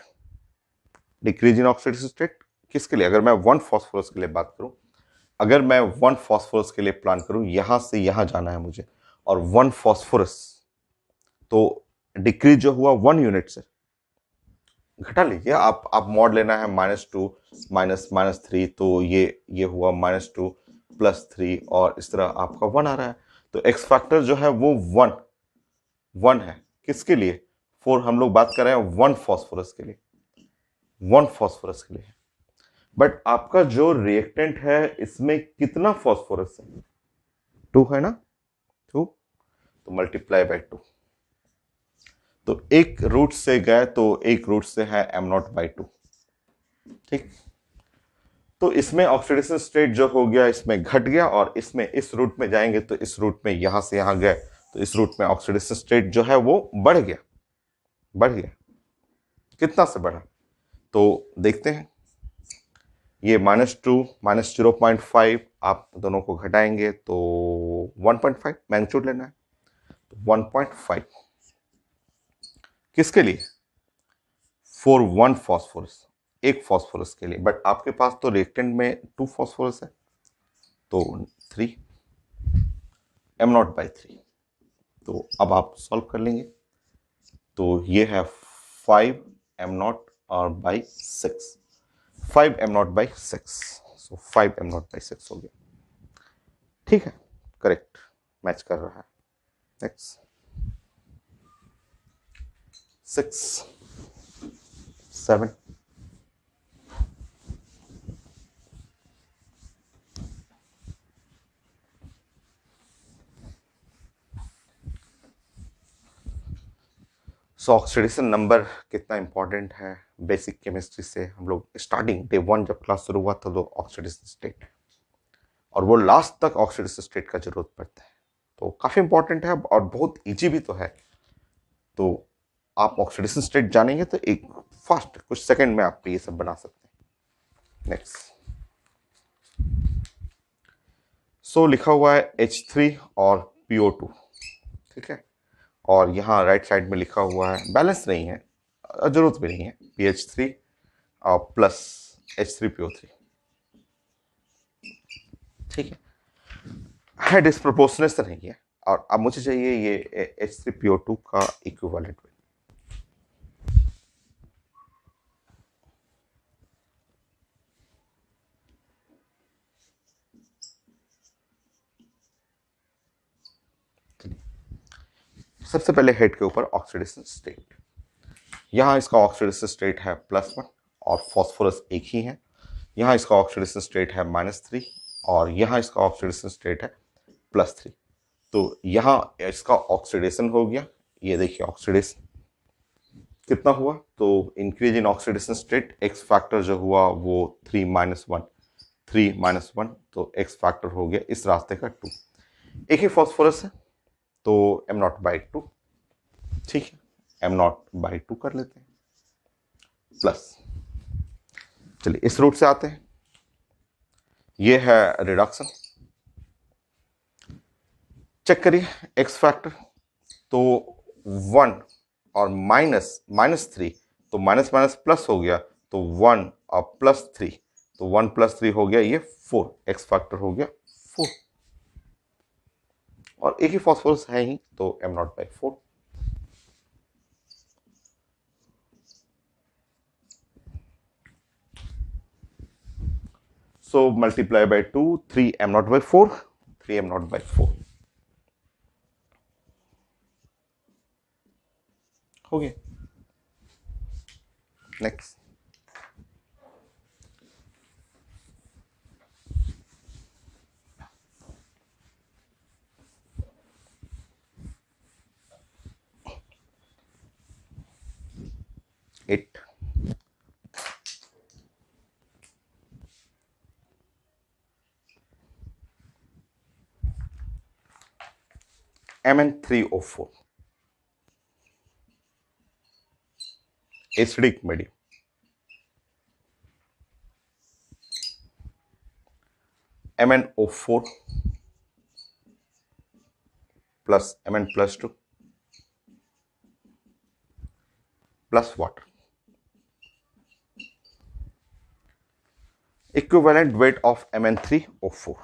Decrease in oxidation state किसके लिए? अगर मैं 1 फास्फोरस के लिए बात करूं, अगर मैं 1 फास्फोरस के लिए प्लान करूं, यहां से यहां जाना है मुझे, और 1 फास्फोरस, तो डिक्रीज जो हुआ 1 यूनिट से, घटा लीजिए आप मॉड लेना है -2 -3, तो ये हुआ -2 +3, और इस तरह आपका 1 आ रहा है। तो एक्स फैक्टर जो है वो 1 है, किसके लिए? हम लोग बात कर रहे हैं 1 फास्फोरस के लिए, 1 फास्फोरस के लिए। बट आपका जो रिएक्टेंट है इसमें कितना फास्फोरस है? 2 है ना, 2, तो ×2। तो एक रूट से गए तो एक रूट से है m0/2, ठीक। तो इसमें ऑक्सीडेशन स्टेट जो हो गया इसमें घट गया, और इसमें इस रूट में जाएंगे तो इस रूट में यहां से यहां गए तो इस रूट में ऑक्सीडेशन स्टेट जो है वो बढ़ गया, बढ़ गया। कितना से बढ़ा तो देखते हैं, ये -2 -0.5, आप दोनों को घटाएंगे तो 1.5 मैग्नीट्यूड लेना है, तो 1.5 किसके लिए? फॉर 1 फास्फोरस, एक फास्फोरस के लिए। बट आपके पास तो रिएक्टेंट में 2 फास्फोरस है, तो 3, m0/3। तो अब आप सॉल्व कर लेंगे। तो ये है 5m0 और by 6, 5m0 by 6, so 5m0 by 6 हो गया। ठीक है, करेक्ट, मैच कर रहा है। नेक्स्ट 6 7 सो ऑक्सीडेशन नंबर कितना इंपॉर्टेंट है बेसिक केमिस्ट्री से। हम लोग स्टार्टिंग डे 1 जब क्लास शुरू हुआ था तो ऑक्सीडेशन स्टेट, और वो लास्ट तक ऑक्सीडेशन स्टेट का जरूरत पड़ता है, तो काफी इंपॉर्टेंट है और बहुत इजी भी तो है। तो आप ऑक्सीडेशन स्टेट जानेंगे तो एक फास्ट कुछ सेकंड में आप ये सब बना सकते हैं। नेक्स्ट सो लिखा हुआ है H3 और PO2, ठीक है, और यहाँ राइट साइड में लिखा हुआ है, बैलेंस नहीं है, जरूरत भी नहीं है, PH3 प्लस H3PO3, ठीक है डिस्प्रोपोर्शनेशन है ये। और अब मुझे चाहिए ये H3PO2 का इक्विवेलेंट वेट। सबसे पहले हेड के ऊपर ऑक्सीडेशन स्टेट, यहाँ इसका ऑक्सीडेशन स्टेट है +1 और फॉस्फोरस एक ही है। यहाँ इसका ऑक्सीडेशन स्टेट है -3 और यहाँ इसका ऑक्सीडेशन स्टेट है +3। तो यहाँ इसका ऑक्सीडेशन हो गया, ये देखिए ऑक्सीडेशन कितना हुआ, तो increase in oxidation state x factor जो हुआ वो 3 - 1, तो एक्स फैक्टर हो गया इस रास्ते का 2। एक ही फॉस्फोरस है तो m0/2, ठीक है, m0/2 कर लेते हैं प्लस। चलिए इस रूट से आते हैं, ये है रिडक्शन, चेक करिए एक्स फैक्टर, तो 1 और -3, तो माइनस माइनस प्लस हो गया, तो 1 और +3, तो 1 + 3 हो गया ये 4, एक्स फैक्टर हो गया 4, और एक ही फॉस्फोरस है ही तो m0/4। So multiply by 2, 3m0/4, 3m0/4 हो गया। Next it Mn3O4 acidic medium, MnO4 plus Mn+2 plus water, equivalent weight of Mn3O4,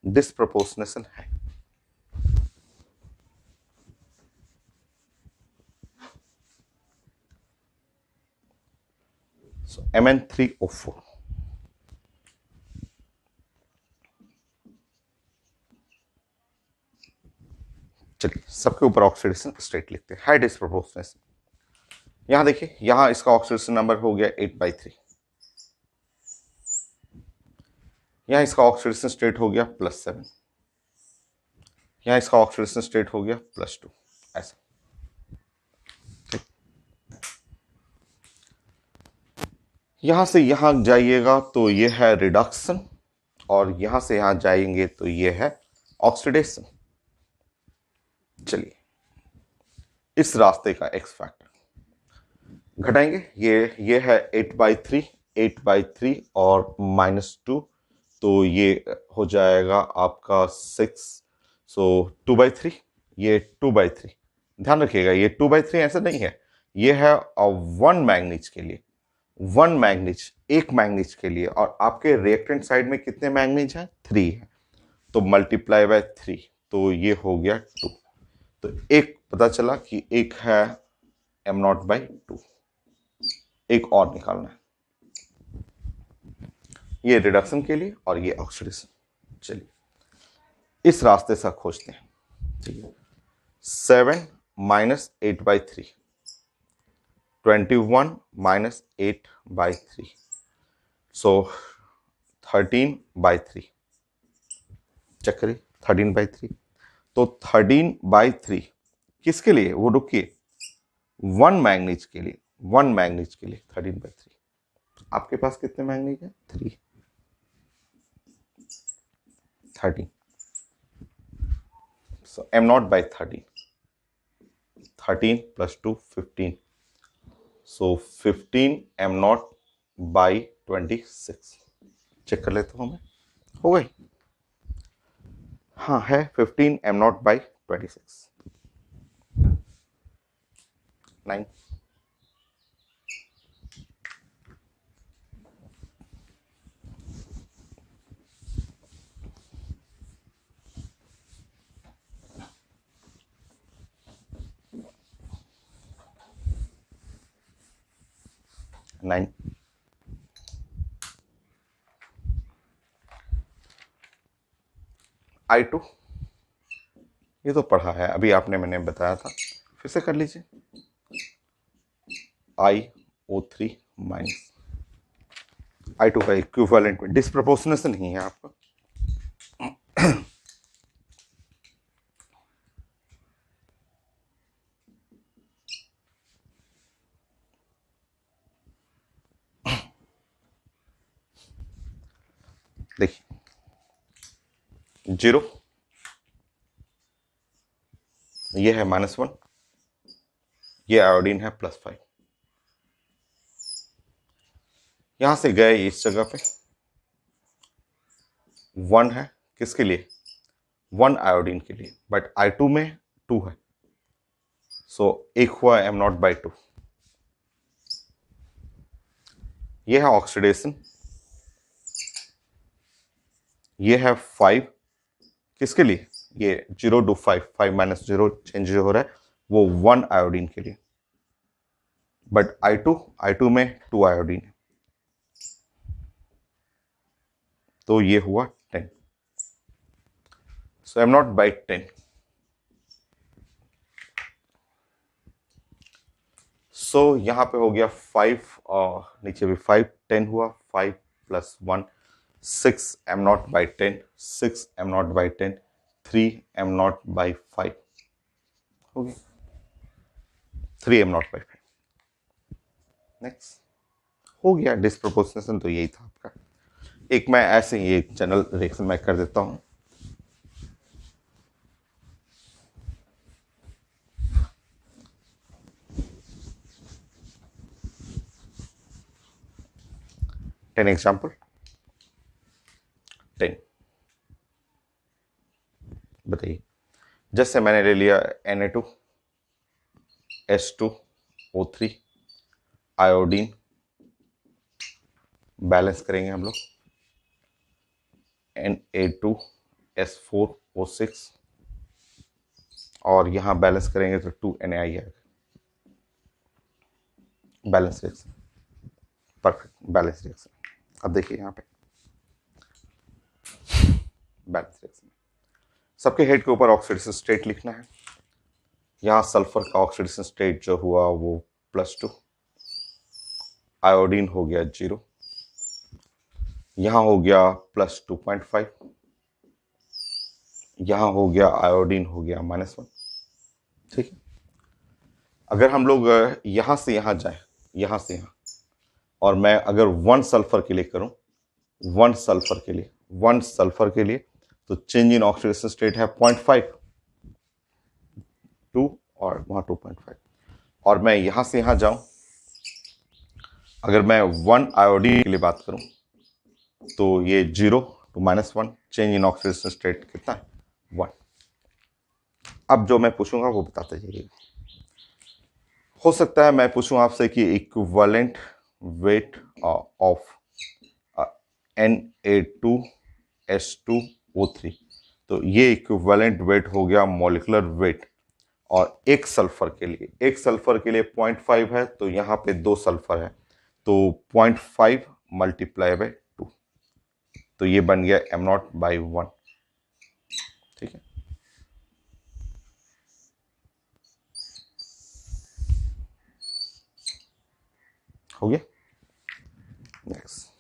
disproportionation है। So Mn3O4, चलिए सबके ऊपर ऑक्सीडेशन स्टेट लिखते हैं, हाई डिस्प्रोपोर्शनेशन। यहां देखिए, यहां इसका ऑक्सीडेशन नंबर हो गया 8/3, यहां इसका ऑक्सीडेशन स्टेट हो गया +7, यहां इसका ऑक्सीडेशन स्टेट हो गया +2, ऐसा। यहां से यहां जाइएगा तो ये है रिडक्शन, और यहां से यहां जाएंगे तो ये है ऑक्सीडेशन। चलिए इस रास्ते का एक्स फैक्टर घटाएंगे, ये है 8/3, 8/3 और -2, तो ये हो जाएगा आपका 6, सो 2/3, ये 2/3। ध्यान रखिएगा ये 2/3 ऐसा नहीं है, ये है 1 मैंगनीज के लिए, 1 मैंगनीज, एक मैंगनीज के लिए, और आपके रिएक्टेंट साइड में कितने मैंगनीज हैं, 3 है, तो मल्टीप्लाई बाय 3, तो ये हो गया 2। तो एक पता चला कि एक है m0/2, एक और निकालना है, ये रिडक्शन के लिए और ये ऑक्सीडेशन। चलिए इस रास्ते से खोजते हैं। ठीक है, 7 माइनस 8/3, 21 माइनस 8/3, सो 13/3। चेक करिए 13/3। तो 13/3 किसके लिए, वो रुकिए, 1 मैंगनीज के लिए, 1 मैंगनीज के लिए 13/3। आपके पास कितने मैंगनीज है? 3, 13। So m0/13, 13 plus 2, 15. So 15 m0/26। Check कर लेता हूं मैं, हो गई? हाँ है 15 m0/26। 9। I2 ये तो पढ़ा है अभी आपने, मैंने बताया था, फिर से कर लीजिए। iO3 माइनस I2 का इक्विवेलेंट में डिस्प्रपोर्शनेशन नहीं है आपका। देखिए 0, ये है -1, ये आयोडीन है +5। यहां से गए इस जगह पे 1 है, किसके लिए? 1 आयोडीन के लिए, बट I2 में 2 है, सो एक हुआ m0/2। ये है ऑक्सीडेशन, ये है 5, किसके लिए? ये 0 to 5, 5 माइनस 0 चेंज जो हो रहा है वो 1 आयोडीन के लिए, बट I2 में 2 आयोडीन है, तो ये हुआ 10। सो m0/10। सो यहां पे हो गया 5 और नीचे भी 5, 10 हुआ, 5 + 1 6 m0/10, 6 m0/10, 3 m0/5 हो गया, 3 m0/5। नेक्स्ट हो गया। डिस्प्रोपोर्शनेशन तो यही था आपका। एक मैं ऐसे ही एक जनरल रिएक्शन मैं कर देता हूं। टेन एग्जाम्पल, 10 बताइए। जैसे मैंने ले लिया Na2H2O3 आयोडीन, बैलेंस करेंगे हम लोग Na2S4O6 और यहां बैलेंस करेंगे तो 2Na आएगा। Balance reaction, perfect balance reaction. अब देखिए यहां पे बैलेंस रिएक्शन, सबके हेड के ऊपर ऑक्सीडेशन स्टेट लिखना है। यहां सल्फर का ऑक्सीडेशन स्टेट जो हुआ वो +2, आयोडीन हो गया 0, यहां हो गया +2.5, यहां हो गया आयोडीन हो गया -1। ठीक है, अगर हम लोग यहां से यहां जाएं, यहां से यहां, और मैं अगर 1 सल्फर के लिए करूं, 1 सल्फर के लिए, 1 सल्फर के लिए, तो चेंज इन ऑक्सीडेशन स्टेट है 0.5, 2 और वहां 2.5। और मैं यहां से यहां जाऊं, अगर मैं 1 आयोडीन के लिए बात करूं तो ये 0 to -1, change in oxidation state कितना है? 1। अब जो मैं पूछूंगा वो बताते जाइएगा। हो सकता है मैं पूछूं आपसे कि इक्विवेलेंट वेट ऑफ Na2H2O3 तो ये इक्विवेलेंट वेट हो गया मॉलिक्यूलर वेट। और एक सल्फर के लिए 0.5 है, तो यहाँ पे 2 सल्फर है, तो 0.5 मल्टीप्लाई बाय 2, तो ये बन गया m0/1। ठीक है, हो गया। नेक्स्ट,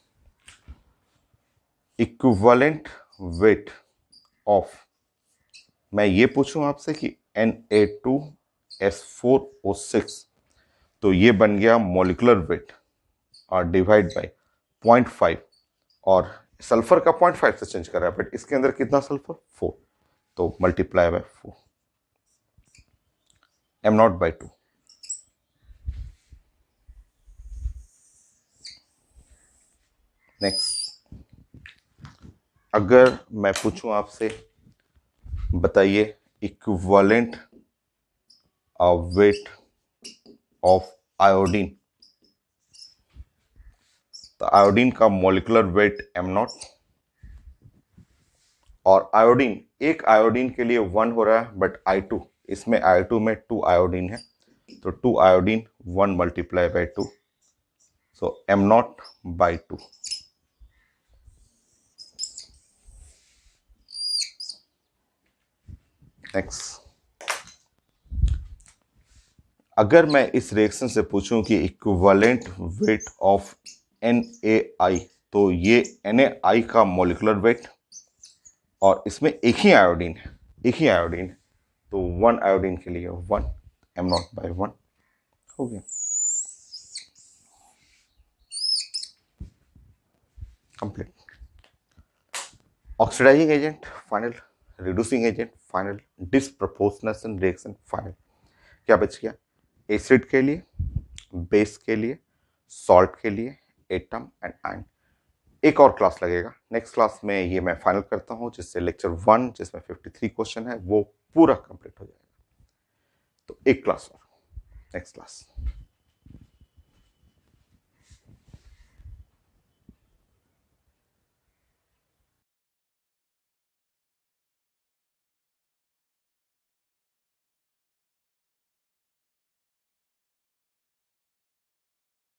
इक्विवेलेंट वेट ऑफ, मैं ये पूछूं आपसे कि Na2S4O6, तो ये बन गया मॉलिक्यूलर वेट और डिवाइड बाय 0.5, और सल्फर का 0.5 से चेंज कर रहा है, बट इसके अंदर कितना सल्फर 4, तो मल्टीप्लाई बाय 4, m0/2। नेक्स्ट, अगर मैं पूछूं आपसे, बताइए इक्विवेलेंट वेट ऑफ आयोडीन, तो आयोडीन का मॉलिक्यूलर वेट m0, और आयोडीन, एक आयोडीन के लिए 1 हो रहा है, बट I2, इसमें I2 में 2 आयोडीन है, तो 2 iodine 1 multiply by 2, so m0/2। Next, अगर मैं इस रिएक्शन से पूछूं कि इक्विवेलेंट वेट ऑफ NaI, तो ये NaI का मॉलिक्यूलर वेट, और इसमें एक ही आयोडीन है, तो 1 आयोडीन के लिए 1, m0/1 हो गया, complete. Oxidising agent final, reducing agent final, disproportionation reaction final. क्या बच गया? एसिड के लिए, बेस के लिए, सॉल्ट के लिए, एटम एंड आयन। एक और क्लास लगेगा, नेक्स्ट क्लास में ये मैं फाइनल करता हूँ, जिससे लेक्चर 1 जिसमें 53 क्वेश्चन है वो पूरा कंप्लीट हो जाएगा। तो एक क्लास और, नेक्स्ट क्लास।